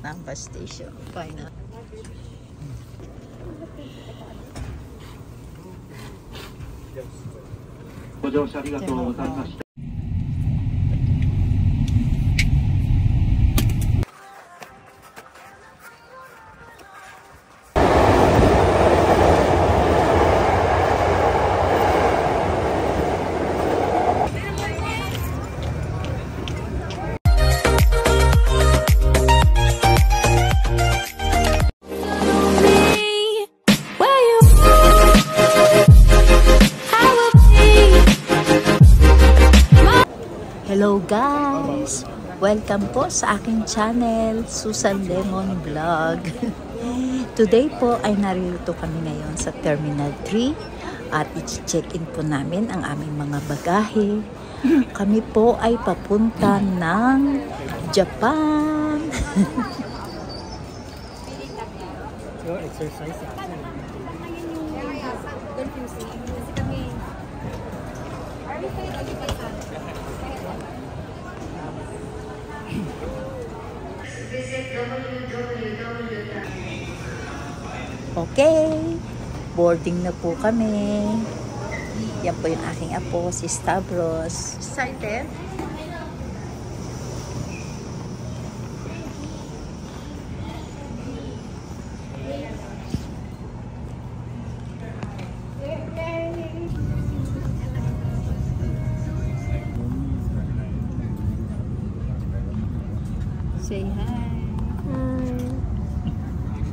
Namba Station. Final. Hello guys! Welcome po sa aking channel, Susan Lemon Vlog. Today po ay naririto kami ngayon sa Terminal 3 at i-check-in po namin ang aming mga bagahe. Kami po ay papunta ng Japan. Exercise. Okay, boarding na po kami. Yan po yung aking apo, si Stavros. Excited? Say hi.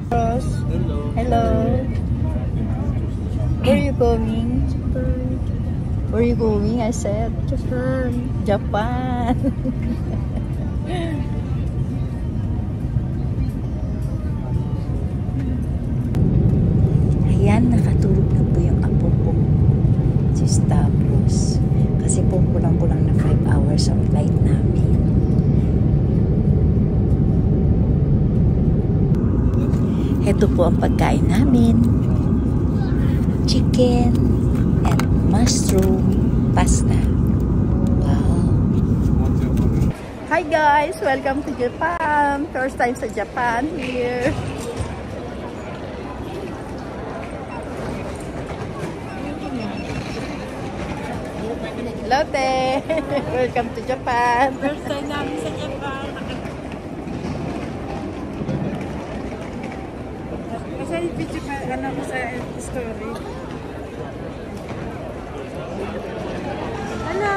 Hello. Hello. Where are you going? Japan. Where are you going? I said. Japan. Japan. Ayan, nakatulog na po yung apo ko, si Stavros. Kasi po kulang-kulang na 5 hours ang flight namin. Ito po ang pagkain namin. Chicken and mushroom pasta. Wow! Hi guys! Welcome to Japan! First time sa Japan here. Hello, te! Welcome to Japan! First time namin sa Japan. Kasi video pa ko sa story. Hello!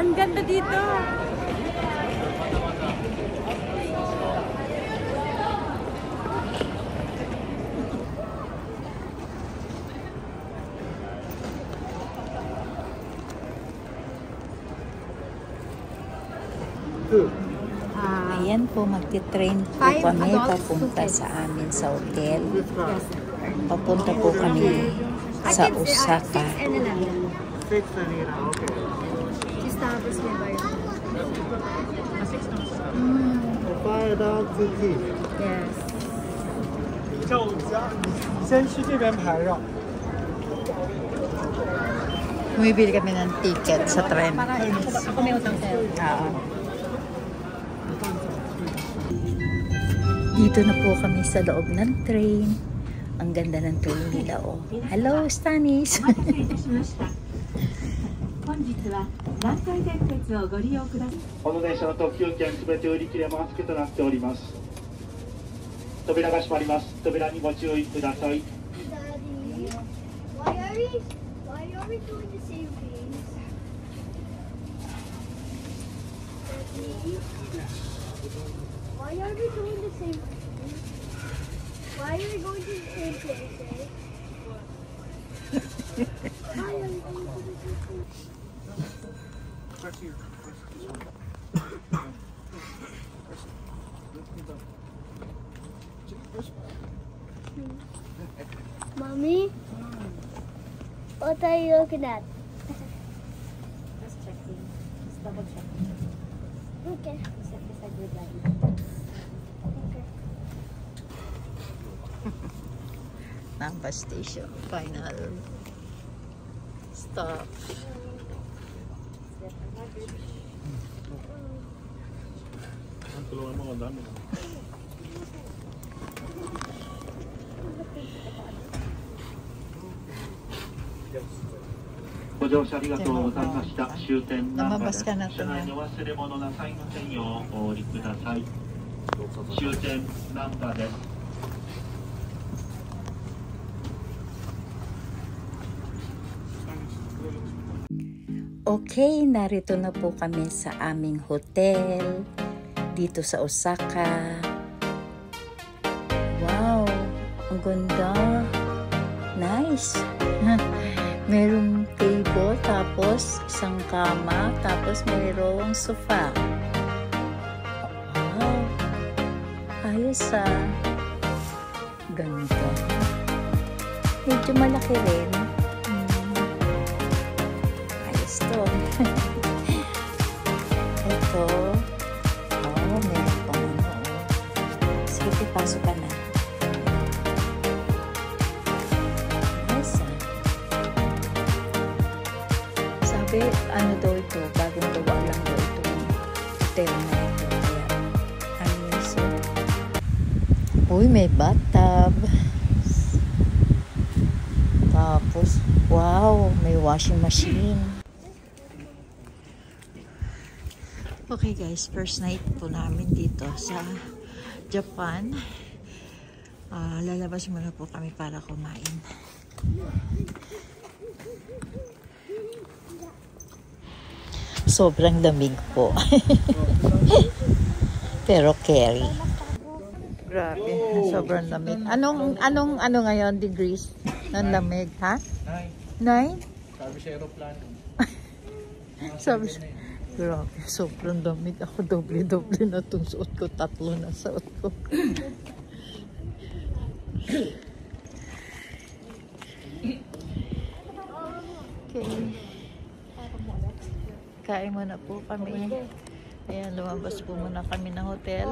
Ang ganda dito! Ayan po, magti-train po kami papunta sa amin sa hotel. Papunta po kami sa Osaka. Yes. 先去这边排上。 Bumibili kami ng ticket sa tren. Ako may utang sa'yo. Oo. Dito na po kami sa loob ng train. Ang ganda ng train nila, oh. Hello, Stanis! この電車の特急券すべて売り切れ満席となっております。扉が閉まります。扉にご注意ください。 Daddy, why are we doing the same things? Daddy, why are we doing the same things? Why are we going to the same place, Why are we going to the same place? Mommy, what are you looking at? Just checking. Just double checking. Okay. Beside your bag. Okay. Namba Station. Final stop. ご乗車ありがとうございました。終点ナンバーです。 Lumabas ka na to 車内にお忘れ物なさいませんようお降りください。終点ナンバーです。Okay, narito na po kami sa aming hotel dito sa Osaka. Wow, ang ganda. Nice. Merong table, tapos isang kama, tapos mayroong sofa. Wow. Ayos ah. Ganda. Medyo malaki rin. Ayos to. Ito. Oh, meron pang ano. Sige, pasok ka na. Sabi, ano daw ito, bagong gawa lang daw itong hotel na ito. Kaya, ano so. Uy, may bathtub. Tapos, wow, may washing machine. Okay guys, first night po namin dito sa Japan. Lalabas muna po kami para kumain. Sobrang lamig po. Pero carry. Grabe, sobrang lamig. Ano ngayon degrees ng lamig, ha? 9? Sabi sa aeroplano. Sabi siya. Grabe, sobrang lamig. Ako doble-doble na itong suot ko. 3 na suot ko. Okay. Kain muna po kami. Ayan, lumabas po muna kami ng hotel.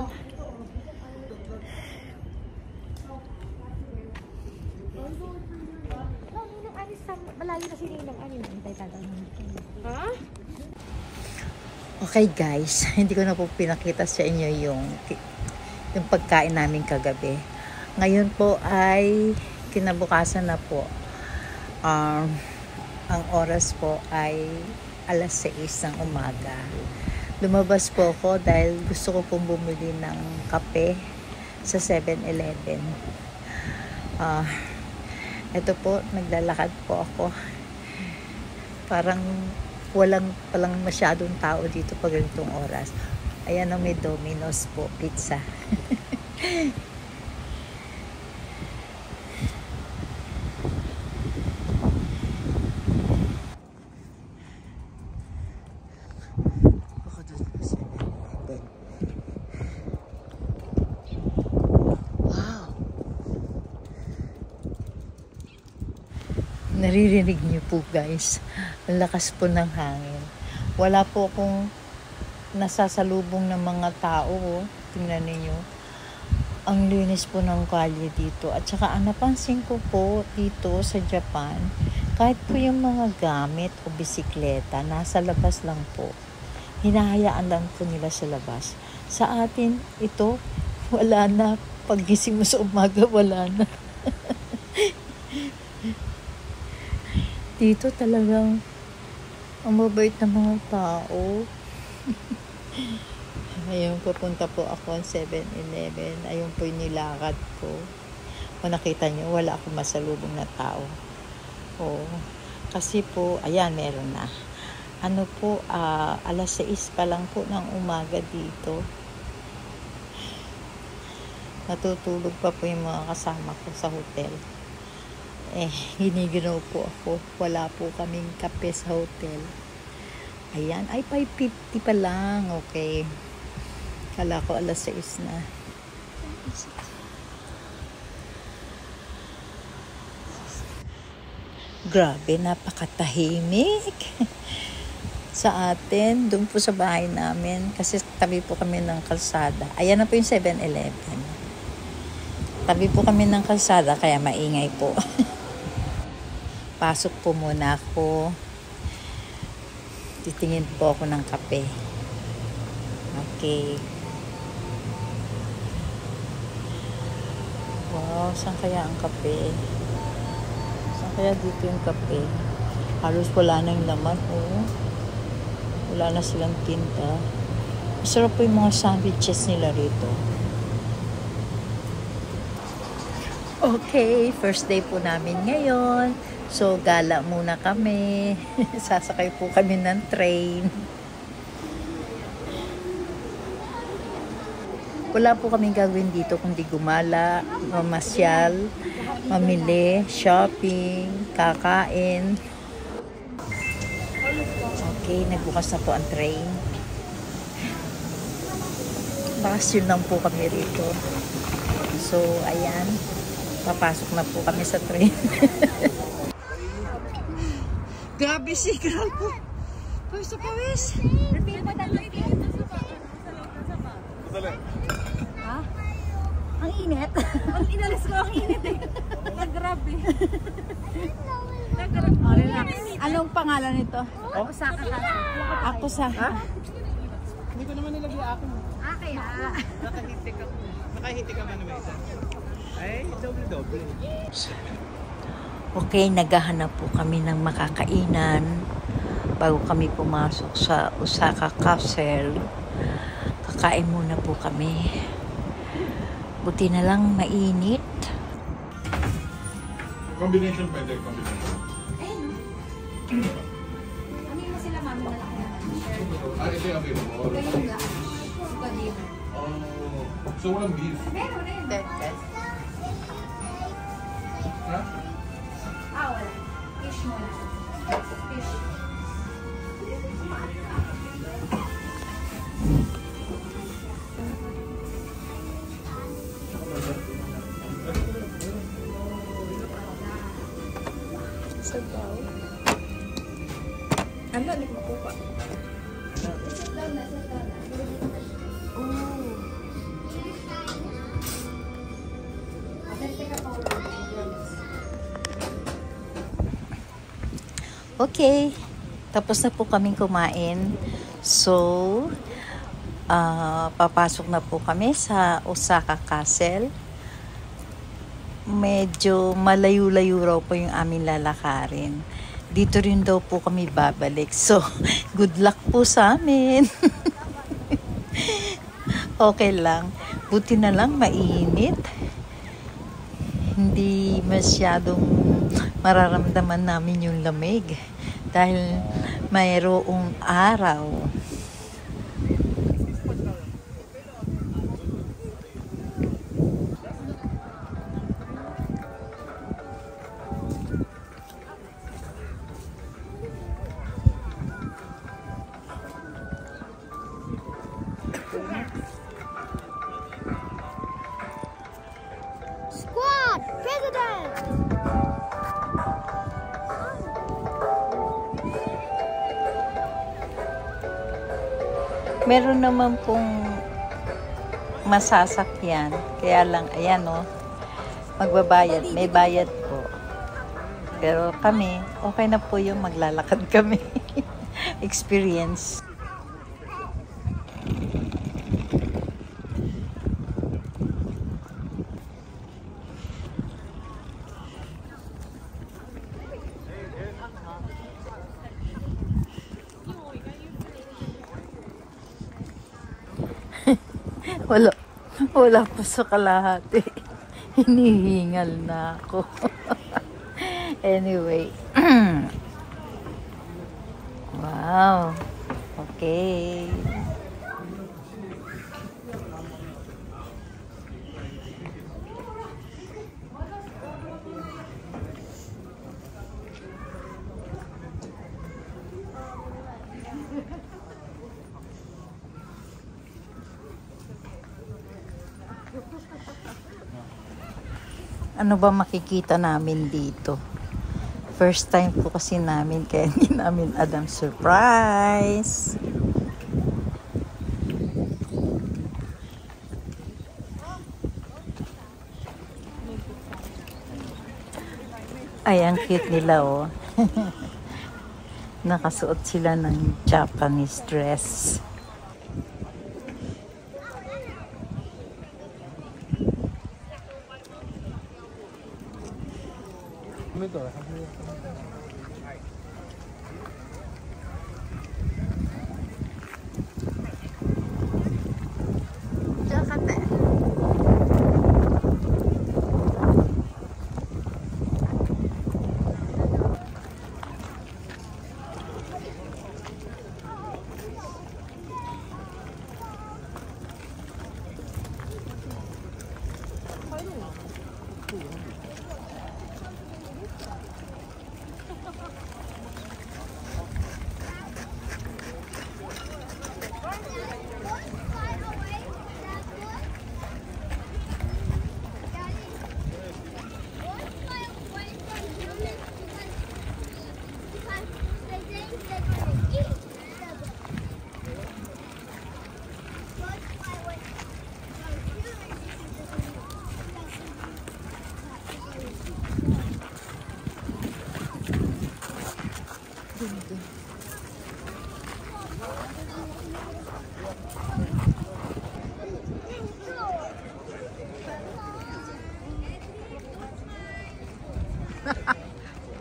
Okay guys, hindi ko na po pinakita sa inyo yung pagkain namin kagabi. Ngayon po ay kinabukasan na po. Ang oras po ay alas 6 ng umaga. Lumabas po ako dahil gusto ko pong bumili ng kape sa 7-Eleven. Ito po, naglalakad po ako. Parang palang masyadong tao dito pag ganitong oras. Ayan ang may Domino's po, pizza. Naririnig niyo po guys, ang lakas po ng hangin. Wala po akong nasasalubong ng mga tao. Tingnan niyo, ang linis po ng kalye dito. At saka napansin ko po dito sa Japan, kahit po yung mga gamit o bisikleta, nasa labas lang po. Hinahayaan lang po nila sa labas. Sa atin, ito, wala na. Paggising mo sa umaga, wala na. Dito talagang ang mabait ng mga tao. Ayun, pupunta po ako sa 7-Eleven. Ayun po yung nilakad ko. Kung nakita nyo, wala akong masalubong na tao. Kasi po, ayan, meron na. Ano po, alas 6 pa lang po ng umaga dito. Natutulog pa po yung mga kasama ko sa hotel. Giniginaw po ako. Wala po kaming kape sa hotel. Ayan, ay 5:50 pa lang. Okay. Kala ko alas 6 na. Grabe, napakatahimik. Sa atin, doon po sa bahay namin, kasi tabi po kami ng kalsada. Ayan na po yung 7-Eleven. Tabi po kami ng kalsada, kaya maingay po. Pasok po muna ako. Titingin po ako ng kape. Okay. Wow, saan kaya ang kape? Saan kaya dito yung kape? Halos wala na yung laman, oh. Wala na silang tinta. Masarap po yung mga sandwiches nila rito. Okay, first day po namin ngayon. So, gala muna kami. Sasakay po kami ng train. Wala po kami gagawin dito kundi gumala, mamasyal, mamili, shopping, kakain. Okay, nagbukas na po ang train. Bakasyon lang po kami rito. So, ayan. Papasok na po kami sa train. Grabe si Kral po. Pawis na pawis. Ha? Ang init. Ang inalis ko ang init eh. Grabe. Relax. Anong pangalan nito? Osaka Castle. Ako sa... Hindi ko naman nilagay ako. Kaya. Nakahitik ako. Nakahitik ka man naman isa. Ay, doble-doble. Okay, naghahanap po kami ng makakainan bago kami pumasok sa Osaka Castle. Kakain muna po kami. Buti na lang mainit. Combination pwede, combination. Ano mo sila mami na lang naman? Ah, ito yung available. So walang beef. Meron na yun. Ha? Wala. Fish mo lang. Fish. Ano, hindi ko makuha. Okay, tapos na po kaming kumain. So, papasok na po kami sa Osaka Castle. Medyo malayo-layo raw po yung aming lalakarin. Dito rin daw po kami babalik. So, good luck po sa amin. Okay lang. Buti na lang mainit. Hindi masyadong mararamdaman namin yung lamig dahil mayroong araw. Squad! President! Meron naman pong masasakyan. Kaya lang, ayan o, magbabayad. May bayad po. Pero kami, okay na po yung maglalakad kami. Experience. Wala pa sa kalahati. Hinihingal na ako. Anyway. Wow. Okay. Ano ba makikita namin dito? First time po kasi namin, kaya hindi namin alam. Surprise! Ay, ang cute nila, oh. Nakasuot sila ng Japanese dress.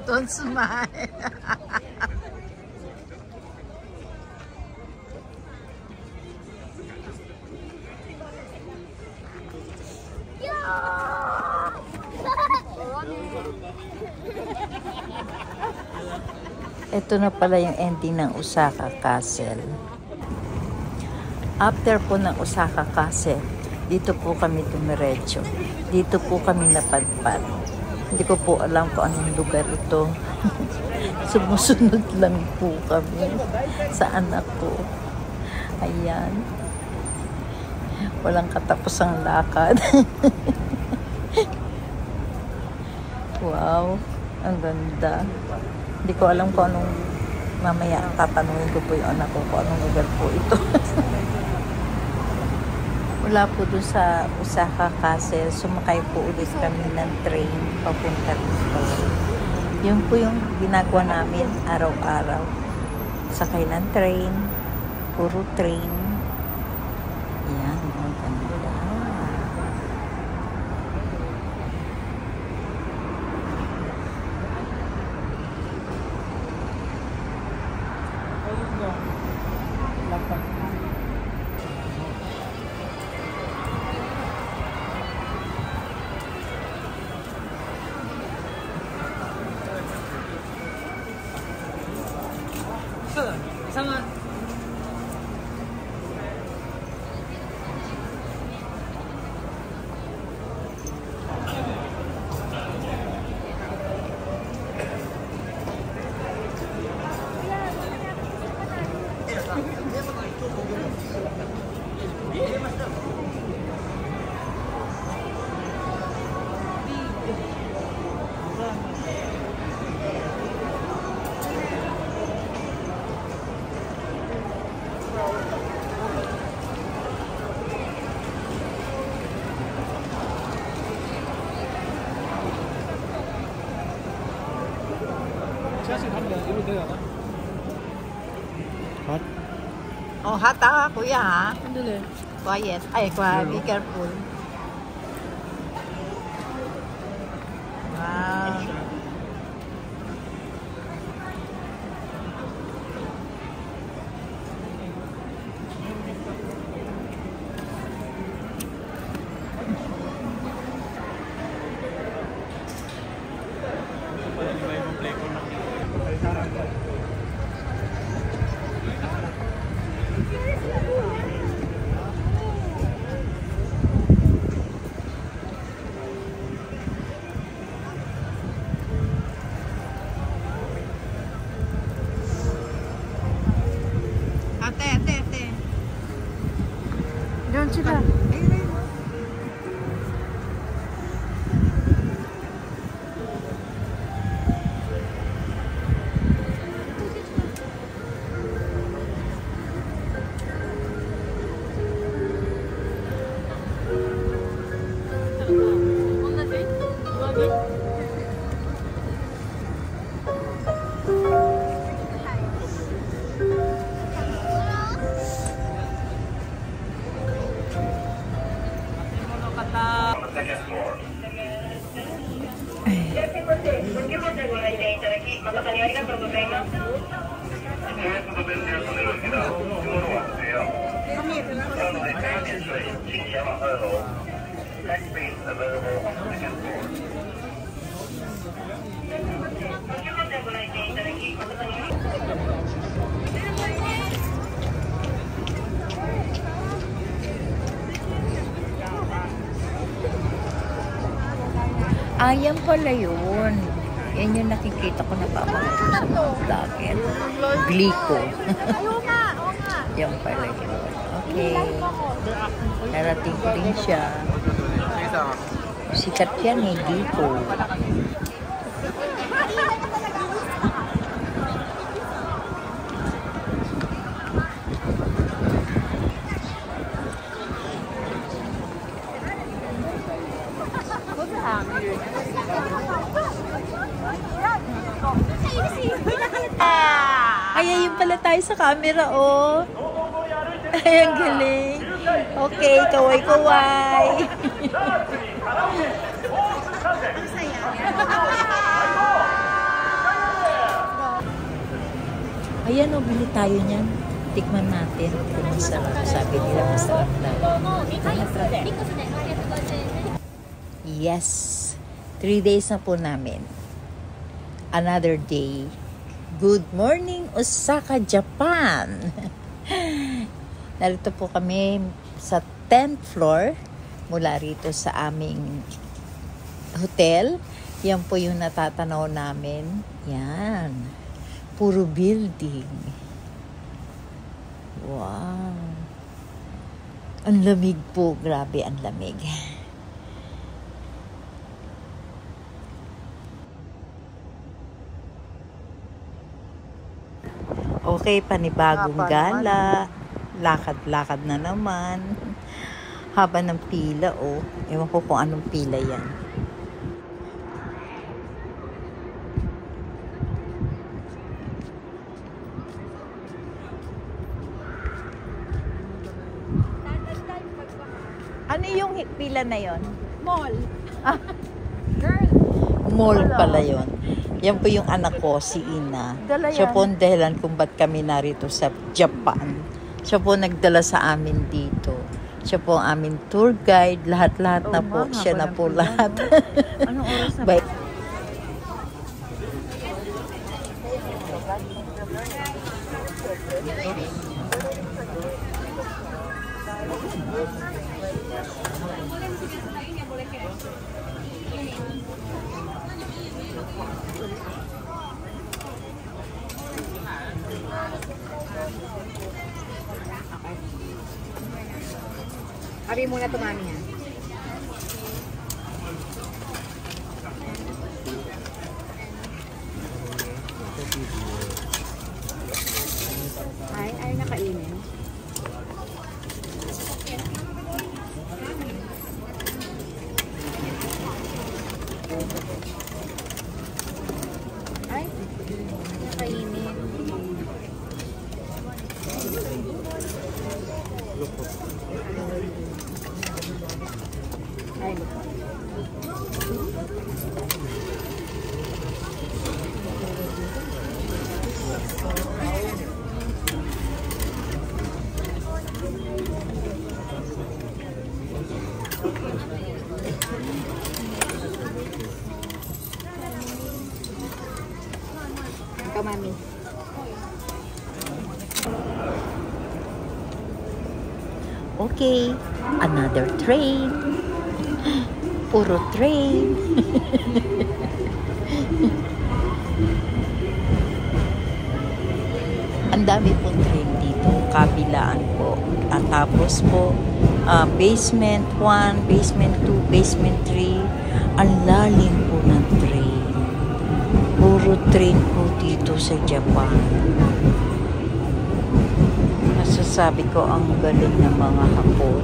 Don't smile. Ito na pala yung ending ng Osaka Castle. After po ng Osaka Castle, dito po kami dumiretso. Dito po kami napadpad. Hindi ko po alam kung anong lugar ito. Sumusunod lang po kami sa anak ko. Ayan. Walang katapusang lakad. Wow. Ang ganda. Hindi ko alam kung anong mamaya tatanungin ko po yung anak ko kung anong lugar po ito. Mula po doon sa Osaka Castle, sumakay po ulit kami ng train papunta dito. Yun po yung ginagawa namin araw-araw. Sakay ng train, puro train. Yan, ang ganda. Hot? Oh, hot ah, kuya ha? Quiet. Ay, be careful. Wow. Ate. Doon sila. ご来店いただき誠にありがとうございます。Ayan pala yun. Yan yung nakikita ko na papakita sa mga vlogger. Glico. Yan pala yun. Okay. Narating ko rin siya. Sikat yan eh, Glico. Ay, ayun pala tayo sa camera, oh. Ay, ang galing. Okay, kaway-kaway. Ayan, oh, bili tayo niyan. Tikman natin kung masarap. Sabi nila masarap daw. Yes. 3 days na po namin. Another day. Good morning, Osaka, Japan! Narito po kami sa 10th floor mula rito sa aming hotel. Yan po yung natatanaw namin. Yan. Puro building. Wow. Ang lamig po. Grabe, ang lamig. Okay, panibagong gala. Lakad-lakad na naman. Haba ng pila, oh. Ewan ko kung anong pila yan. Ano yung pila na yon? Mall. Ah, Girl. mall pala yon. Yan po yung anak ko, si Ina. Siya po ang dahilan kung ba't kami narito sa Japan. Siya po nagdala sa amin dito. Siya po ang aming tour guide. Lahat-lahat na po. Siya na po lahat. Anong oras na? Bye. Abi muna to, mami, ha? Ay, nakainin. Ay, nakainin. Ay, ikaw, mami. Okay, another train. Puro train. Ang dami pong train dito. Kabilaan po. At tapos po, basement 1, basement 2, basement 3. Ang lalim po ng train. Puro train po dito sa Japan. Masasabi ko ang galing ng mga Hapon.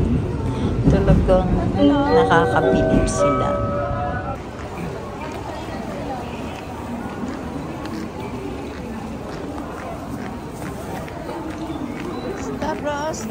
Talagang nakakabilib sila. Stop, Ross!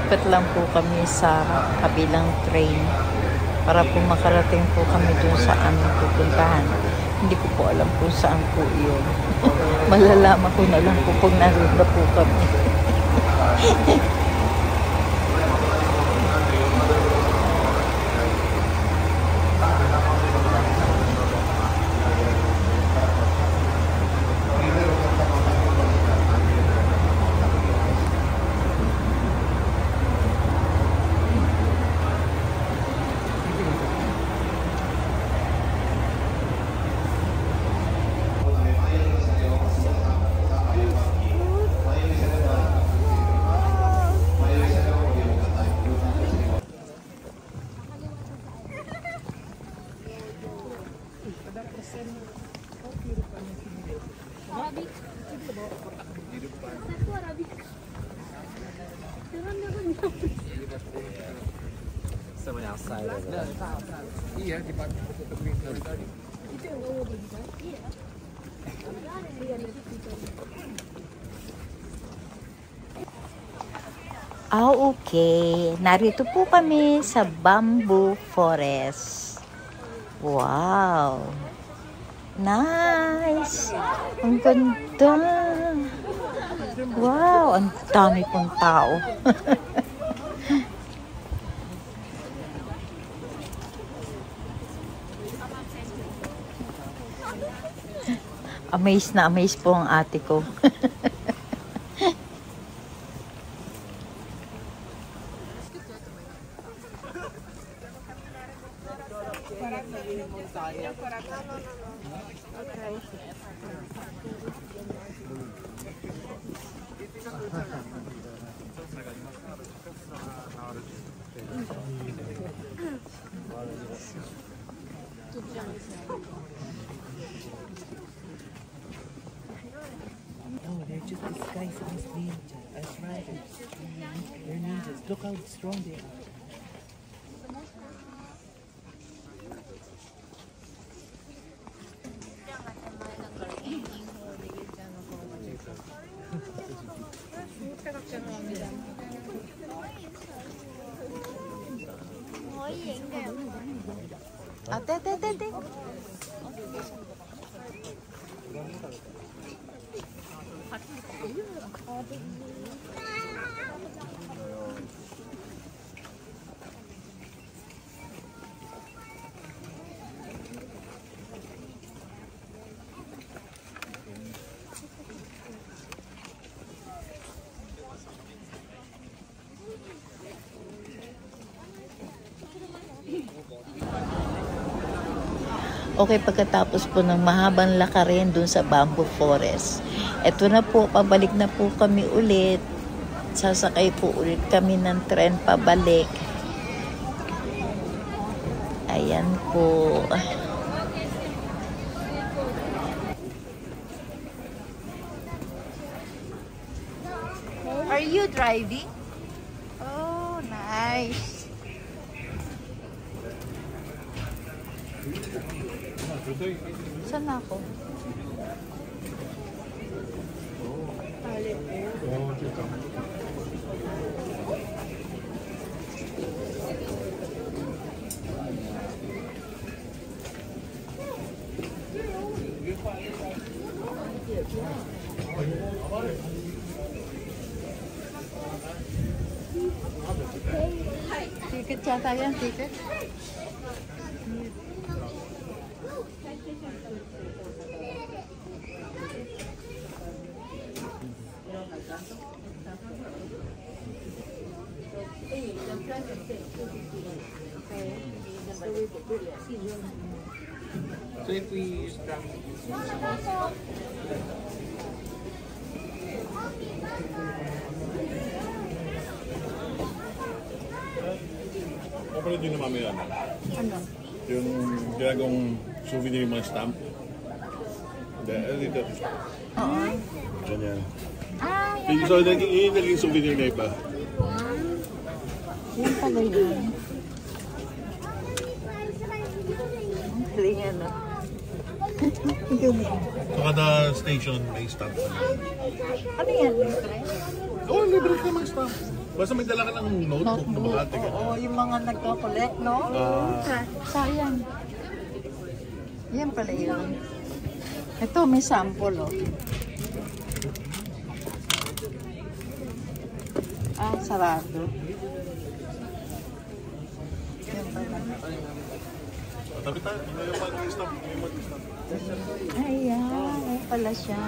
lilipat lang po kami sa kabilang train para po makarating po kami dun sa aming pupuntahan. Hindi ko po alam kung saan po yun. Malalaman ko na lang po pag naroon na po kami. Someone outside of it. Yeah, di ba? Okay. Narito po kami sa Bamboo Forest. Wow! Nice! Ang ganda! Wow! Ang dami pong tao. Amaze na amaze po ang ate ko. Oh, they're just disguised as riders. They're ninjas. Look how strong they are. Ate. Okay, pagkatapos po ng mahabang lakarin dun sa Bamboo Forest, eto na po, pabalik na po kami ulit. Sasakay po ulit kami ng tren pabalik. Ayan po. Are you driving? Oh, nice. Saan ako? Ticket yata yan, ticket. So if we start... Kapag din na mamaya na. Ano? Yung ginagawang souvenir yung mga stamp. Dito. Oo. Ganyan. Ah, So, yung naging souvenir na iba. yan pala yun. Ang galing yan, no? So, kada station may stamp. Ano yan? Oo, libre ka mga stamp. Basta may dala ka ng notebook na makati ka. Oo, yung mga nagko-collect, no? Sayang. Yan pala yun. Ito, may sample, oh. Ah, sarado. Yan pala. Tabi tayo, may mag-stop. Ayan, ay pala siya.